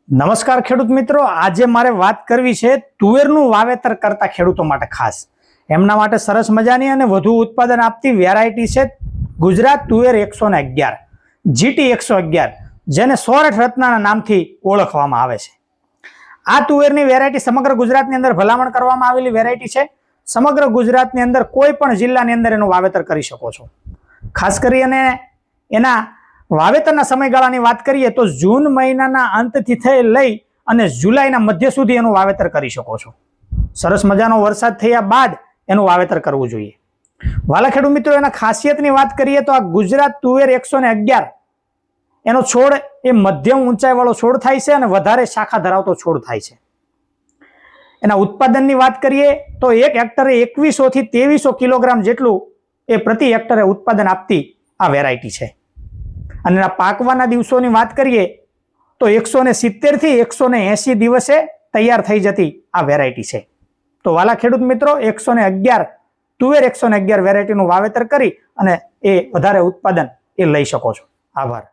નમસ્કાર ખેડૂત મિત્રો, આજે મારે વાત કરવી છે તુવેરનું વાવેતર કરતા ખેડૂતો માટે ખાસ. એમના માટે સરસ મજાની અને વધુ ઉત્પાદન આપતી વેરાયટી છે ગુજરાત તુવેર 111 GT 111, જેને સોરઠ રત્નના નામથી ઓળખવામાં આવે છે. આ તુવેરની વેરાયટી સમગ્ર ગુજરાતની અંદર ભલામણ કરવામાં આવેલી વેરાયટી છે. સમગ્ર ગુજરાતની અંદર કોઈ પણ જિલ્લાની અંદર એનું વાવેતર કરી શકો છો. ખાસ કરીને એના વાવેતરના સમયગાળાની વાત કરીએ તો જૂન મહિનાના અંતથી લઈ અને જુલાઈના મધ્ય સુધી એનું વાવેતર કરી શકો છો. સરસ મજાનો વરસાદ થયા બાદ એનું વાવેતર કરવું જોઈએ. વાલા ખેડૂત મિત્રો, એના ખાસિયતની વાત કરીએ તો આ ગુજરાત તુવેર 111 એનો છોડ એ મધ્યમ ઊંચાઈ વાળો છોડ થાય છે અને વધારે શાખા ધરાવતો છોડ થાય છે. એના ઉત્પાદનની વાત કરીએ તો એક હેક્ટરે 2100 થી 2300 કિલોગ્રામ જેટલું એ પ્રતિ હેક્ટરે ઉત્પાદન આપતી આ વેરાયટી છે. અને એના પાકવાના દિવસોની વાત કરીએ તો 170 થી 180 દિવસે તૈયાર થઈ જતી આ વેરાયટી છે. તો વાલા ખેડૂત મિત્રો, 111 તુવેર 111 વેરાયટીનું વાવેતર કરી અને એ વધારે ઉત્પાદન એ લઈ શકો છો. આભાર.